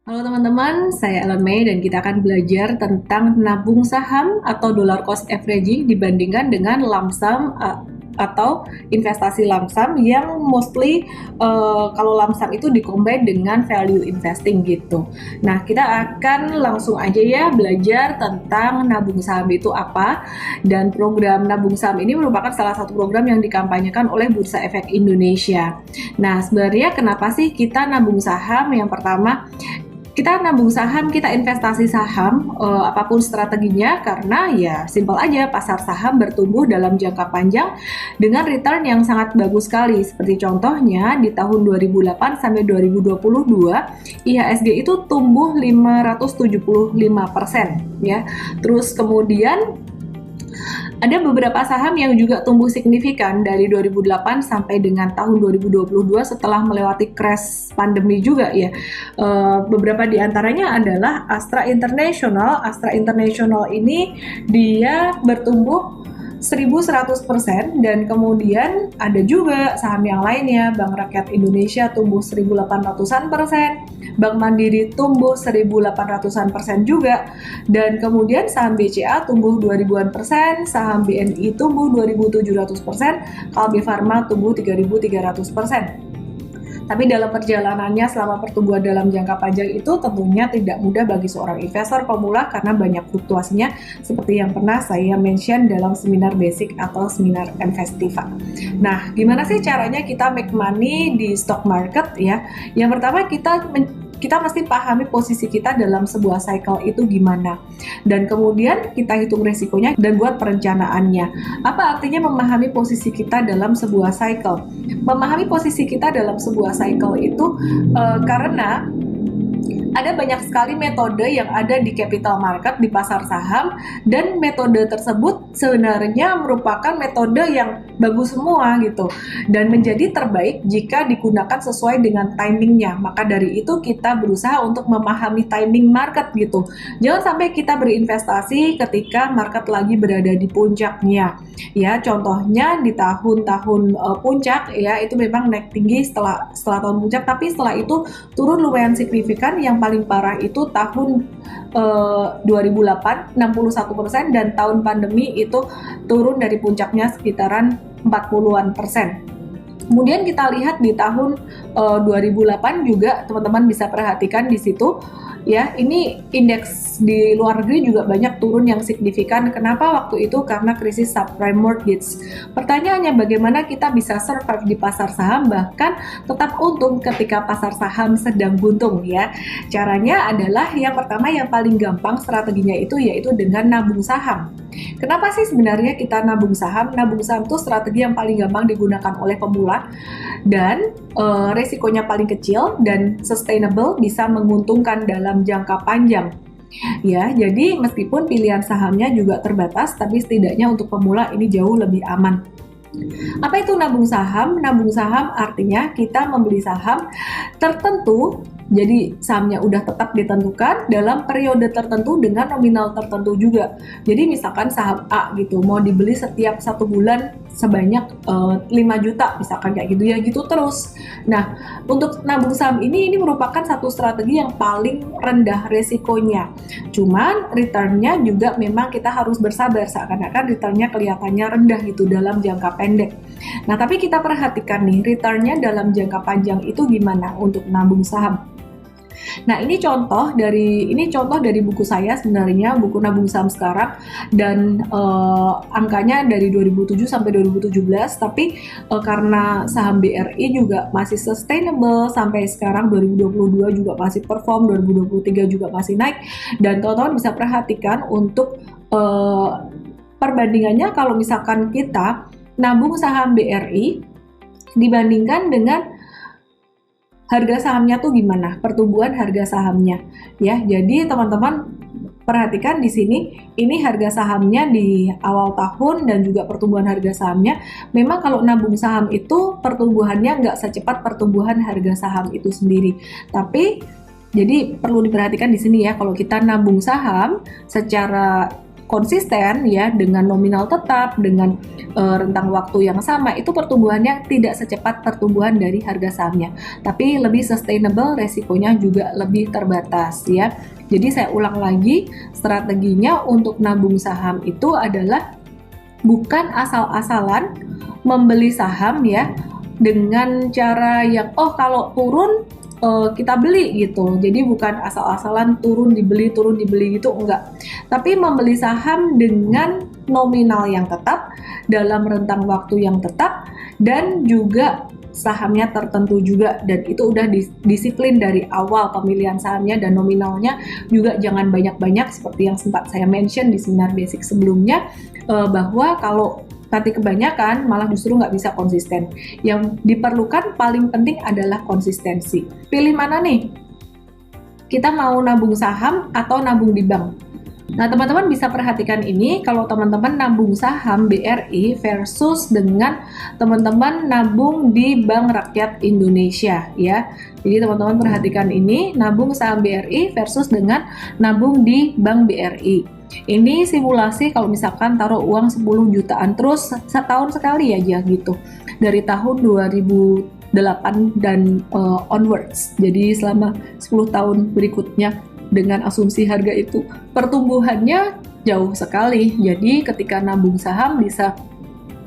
Halo teman-teman, saya Ellen May dan kita akan belajar tentang nabung saham atau dollar cost averaging dibandingkan dengan lump sum atau investasi lump sum yang mostly kalau lump sum itu dikombin dengan value investing gitu. Nah, kita akan langsung aja ya belajar tentang nabung saham itu apa, dan program nabung saham ini merupakan salah satu program yang dikampanyekan oleh Bursa Efek Indonesia. Nah, sebenarnya kenapa sih kita nabung saham? Yang pertama, kita nabung saham, kita investasi saham, apapun strateginya, karena ya simple aja, pasar saham bertumbuh dalam jangka panjang dengan return yang sangat bagus sekali. Seperti contohnya di tahun 2008 sampai 2022, IHSG itu tumbuh 575% ya. Terus kemudian ada beberapa saham yang juga tumbuh signifikan dari 2008 sampai dengan tahun 2022 setelah melewati crash pandemi juga ya. Beberapa di antaranya adalah Astra International. Astra International ini dia bertumbuh 1100%, dan kemudian ada juga saham yang lainnya. Bank Rakyat Indonesia tumbuh 1800-an%, Bank Mandiri tumbuh 1800-an% juga, dan kemudian saham BCA tumbuh 2000-an%, saham BNI tumbuh 2700%, Kalbe Farma tumbuh 3300%. Tapi dalam perjalanannya selama pertumbuhan dalam jangka panjang itu tentunya tidak mudah bagi seorang investor pemula karena banyak fluktuasinya, seperti yang pernah saya mention dalam seminar basic atau seminar Investiva. Nah, gimana sih caranya kita make money di stock market ya? Yang pertama, kita mesti pahami posisi kita dalam sebuah cycle itu gimana, dan kemudian kita hitung resikonya dan buat perencanaannya. Apa artinya memahami posisi kita dalam sebuah cycle? Memahami posisi kita dalam sebuah cycle itu karena ada banyak sekali metode yang ada di capital market, di pasar saham, dan metode tersebut sebenarnya merupakan metode yang bagus semua gitu, dan menjadi terbaik jika digunakan sesuai dengan timingnya. Maka dari itu kita berusaha untuk memahami timing market gitu. Jangan sampai kita berinvestasi ketika market lagi berada di puncaknya. Ya, contohnya di tahun-tahun puncak ya, itu memang naik tinggi setelah tahun puncak, tapi setelah itu turun lumayan signifikan. Yang paling parah itu tahun 2008 61%, dan tahun pandemi itu turun dari puncaknya sekitaran 40-an%. Kemudian kita lihat di tahun 2008 juga, teman-teman bisa perhatikan di situ ya, ini indeks di luar negeri juga banyak turun yang signifikan. Kenapa waktu itu? Karena krisis subprime mortgage. Pertanyaannya, bagaimana kita bisa survive di pasar saham bahkan tetap untung ketika pasar saham sedang buntung ya? Caranya adalah yang pertama, yang paling gampang strateginya itu yaitu dengan nabung saham. Kenapa sih sebenarnya kita nabung saham? Nabung saham itu strategi yang paling gampang digunakan oleh pemula, dan resikonya paling kecil dan sustainable, bisa menguntungkan dalam jangka panjang. Ya, jadi meskipun pilihan sahamnya juga terbatas, tapi setidaknya untuk pemula ini jauh lebih aman. Apa itu nabung saham? Nabung saham artinya kita membeli saham tertentu, jadi sahamnya udah tetap ditentukan dalam periode tertentu dengan nominal tertentu juga. Jadi misalkan saham A gitu, mau dibeli setiap 1 bulan sebanyak 5 juta misalkan, kayak gitu ya, gitu terus. Nah, untuk nabung saham ini merupakan satu strategi yang paling rendah resikonya. Cuman returnnya juga memang kita harus bersabar, seakan-akan returnnya kelihatannya rendah gitu dalam jangka pendek. Nah, tapi kita perhatikan nih, returnnya dalam jangka panjang itu gimana untuk nabung saham. Nah, ini contoh dari buku saya sebenarnya, buku nabung saham sekarang, dan angkanya dari 2007 sampai 2017, tapi karena saham BRI juga masih sustainable sampai sekarang 2022 juga masih perform, 2023 juga masih naik, dan teman-teman bisa perhatikan untuk perbandingannya. Kalau misalkan kita nabung saham BRI dibandingkan dengan harga sahamnya tuh gimana, pertumbuhan harga sahamnya ya. Jadi teman-teman perhatikan di sini, ini harga sahamnya di awal tahun dan juga pertumbuhan harga sahamnya. Memang kalau nabung saham itu pertumbuhannya nggak secepat pertumbuhan harga saham itu sendiri, tapi jadi perlu diperhatikan di sini ya, kalau kita nabung saham secara konsisten ya dengan nominal tetap, dengan rentang waktu yang sama, itu pertumbuhannya tidak secepat pertumbuhan dari harga sahamnya, tapi lebih sustainable, resikonya juga lebih terbatas ya. Jadi saya ulang lagi, strateginya untuk nabung saham itu adalah bukan asal-asalan membeli saham ya dengan cara yang kalau turun kita beli gitu. Jadi bukan asal-asalan turun dibeli gitu, enggak. Tapi membeli saham dengan nominal yang tetap, dalam rentang waktu yang tetap, dan juga sahamnya tertentu juga, dan itu udah disiplin dari awal pemilihan sahamnya, dan nominalnya juga jangan banyak-banyak seperti yang sempat saya mention di seminar basic sebelumnya, bahwa kalau nanti kebanyakan malah justru nggak bisa konsisten. Yang diperlukan paling penting adalah konsistensi. Pilih mana nih? Kita mau nabung saham atau nabung di bank? Nah, teman-teman bisa perhatikan ini, kalau teman-teman nabung saham BRI versus dengan teman-teman nabung di Bank Rakyat Indonesia ya. Jadi teman-teman perhatikan ini, nabung saham BRI versus dengan nabung di Bank BRI. Ini simulasi kalau misalkan taruh uang 10 jutaan terus setahun sekali aja gitu. Dari tahun 2008 dan onwards. Jadi selama 10 tahun berikutnya dengan asumsi harga itu pertumbuhannya jauh sekali. Jadi ketika nabung saham bisa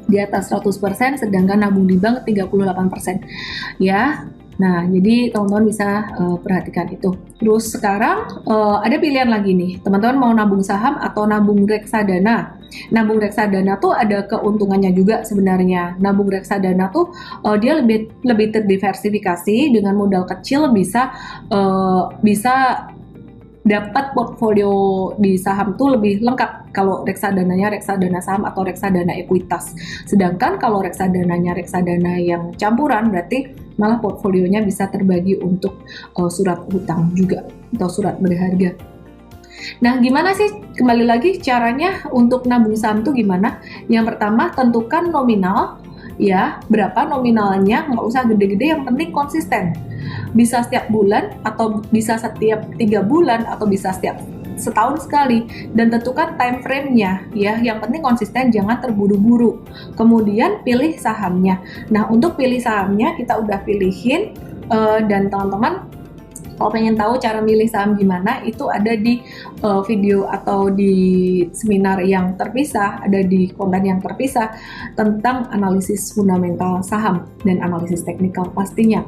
di atas 100%, sedangkan nabung di bank 38% ya. Nah, jadi teman-teman bisa perhatikan itu. Terus sekarang ada pilihan lagi nih, teman-teman mau nabung saham atau nabung reksadana. Nabung reksadana tuh ada keuntungannya juga sebenarnya. Nabung reksadana tuh dia lebih terdiversifikasi, dengan modal kecil bisa dapat portfolio di saham tuh lebih lengkap kalau reksadananya reksadana saham atau reksadana ekuitas. Sedangkan kalau reksadananya reksadana yang campuran, berarti malah portfolionya bisa terbagi untuk surat hutang juga atau surat berharga. Nah, gimana sih kembali lagi caranya untuk nabung saham tuh gimana? Yang pertama, tentukan nominal ya, berapa nominalnya, nggak usah gede-gede, yang penting konsisten. Bisa setiap bulan atau bisa setiap 3 bulan atau bisa setiap setahun sekali, dan tentukan time frame-nya ya, yang penting konsisten, jangan terburu-buru. Kemudian pilih sahamnya. Nah, untuk pilih sahamnya kita udah pilihin, dan teman-teman kalau pengen tahu cara milih saham gimana, itu ada di video atau di seminar yang terpisah, ada di konten yang terpisah tentang analisis fundamental saham dan analisis teknikal pastinya.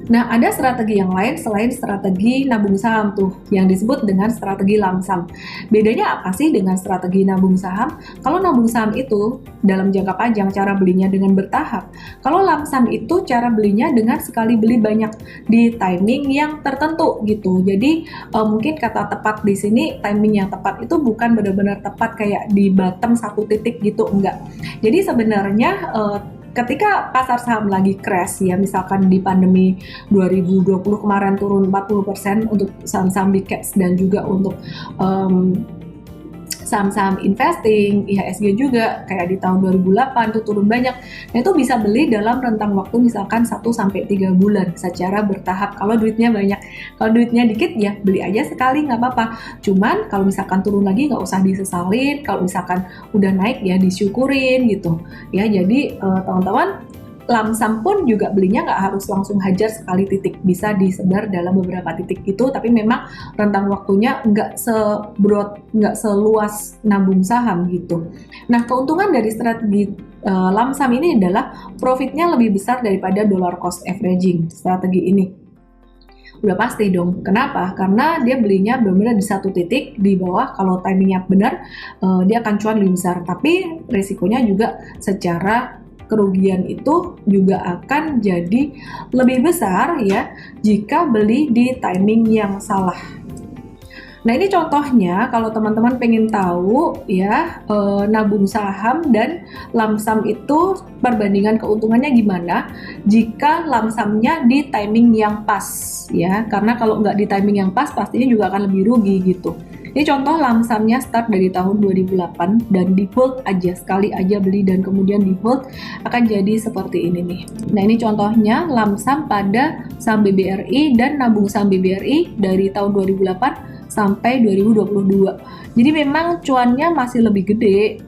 Nah, ada strategi yang lain selain strategi nabung saham tuh, yang disebut dengan strategi lump sum. Bedanya apa sih dengan strategi nabung saham? Kalau nabung saham itu dalam jangka panjang, cara belinya dengan bertahap. Kalau lump sum itu cara belinya dengan sekali beli banyak di timing yang tertentu gitu. Jadi mungkin kata tepat di sini, timing yang tepat itu bukan benar-benar tepat kayak di bottom satu titik gitu, enggak. Jadi sebenarnya ketika pasar saham lagi crash ya, misalkan di pandemi 2020 kemarin turun 40% untuk saham-saham big caps dan juga untuk saham-saham investing, IHSG juga kayak di tahun 2008 tuh turun banyak. Nah, itu bisa beli dalam rentang waktu misalkan 1-3 bulan secara bertahap kalau duitnya banyak. Kalau duitnya dikit ya beli aja sekali nggak apa-apa. Cuman kalau misalkan turun lagi nggak usah disesalin, kalau misalkan udah naik ya disyukurin gitu. Ya, jadi teman-teman, lump sum pun juga belinya nggak harus langsung hajar sekali titik, bisa disebar dalam beberapa titik gitu, tapi memang rentang waktunya nggak seluas nabung saham gitu. Nah, keuntungan dari strategi lump sum ini adalah profitnya lebih besar daripada dollar cost averaging strategi ini. Udah pasti dong. Kenapa? Karena dia belinya benar-benar di satu titik di bawah. Kalau timingnya benar, dia akan cuan lebih besar, tapi risikonya juga secara kerugian itu juga akan jadi lebih besar ya jika beli di timing yang salah. Nah, ini contohnya kalau teman-teman pengen tahu ya, nabung saham dan lump sum itu perbandingan keuntungannya gimana jika lump sumnya di timing yang pas ya, karena kalau nggak di timing yang pas pastinya juga akan lebih rugi gitu. Ini contoh lamsamnya start dari tahun 2008 dan di hold aja, sekali aja beli dan kemudian di hold akan jadi seperti ini nih. Nah ini contohnya lamsam pada saham BBRI dan nabung saham BBRI dari tahun 2008 sampai 2022. Jadi memang cuannya masih lebih gede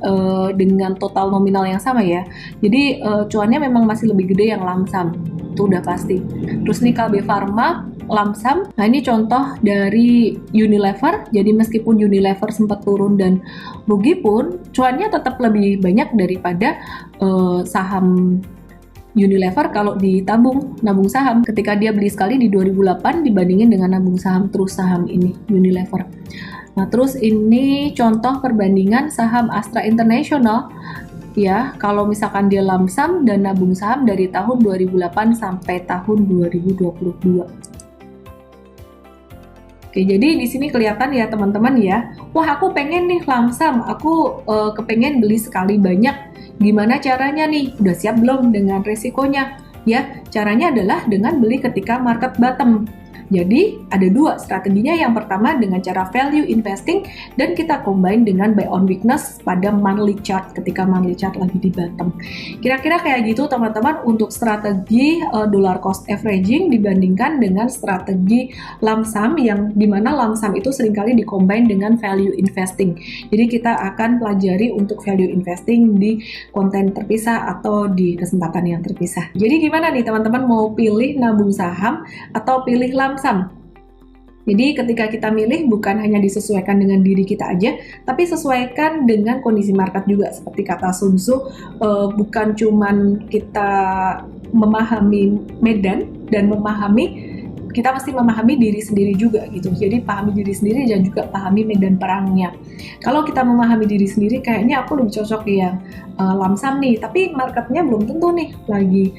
dengan total nominal yang sama ya. Jadi cuannya memang masih lebih gede yang lamsam, itu udah pasti. Terus nih KB Pharma lamsam. Nah ini contoh dari Unilever. Jadi meskipun Unilever sempat turun dan rugi pun cuannya tetap lebih banyak daripada saham Unilever kalau ditabung, nabung saham. Ketika dia beli sekali di 2008 dibandingin dengan nabung saham terus saham ini Unilever. Nah terus ini contoh perbandingan saham Astra International. Ya, kalau misalkan dia lamsam dan nabung saham dari tahun 2008 sampai tahun 2022. Oke, jadi di sini kelihatan ya teman-teman ya. Wah, aku pengen nih lamsam, aku kepengen beli sekali banyak. Gimana caranya nih? Udah siap belum dengan resikonya? Ya, caranya adalah dengan beli ketika market bottom. Jadi ada dua strateginya. Yang pertama dengan cara value investing dan kita combine dengan buy on weakness pada monthly chart ketika monthly chart lagi di bottom. Kira-kira kayak gitu teman-teman untuk strategi dollar cost averaging dibandingkan dengan strategi lamsam yang dimana lamsam itu seringkali di-combine dengan value investing. Jadi kita akan pelajari untuk value investing di konten terpisah atau di kesempatan yang terpisah. Jadi gimana nih teman-teman, mau pilih nabung saham atau pilih lamsam? Jadi ketika kita milih bukan hanya disesuaikan dengan diri kita aja, tapi sesuaikan dengan kondisi market juga. Seperti kata Sun Tzu, bukan cuman kita memahami medan dan kita mesti memahami diri sendiri juga gitu. Jadi pahami diri sendiri dan juga pahami medan perangnya. Kalau kita memahami diri sendiri, kayaknya aku lebih cocok yang lamsam nih, tapi marketnya belum tentu nih lagi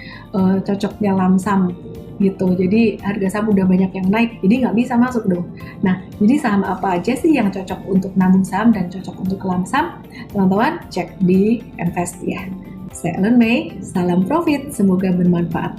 cocoknya lamsam gitu. Jadi harga saham udah banyak yang naik, jadi nggak bisa masuk dong. Nah, jadi saham apa aja sih yang cocok untuk nabung saham dan cocok untuk lamsam? Teman-teman cek di Invest ya. Saya Ellen May, salam profit, semoga bermanfaat.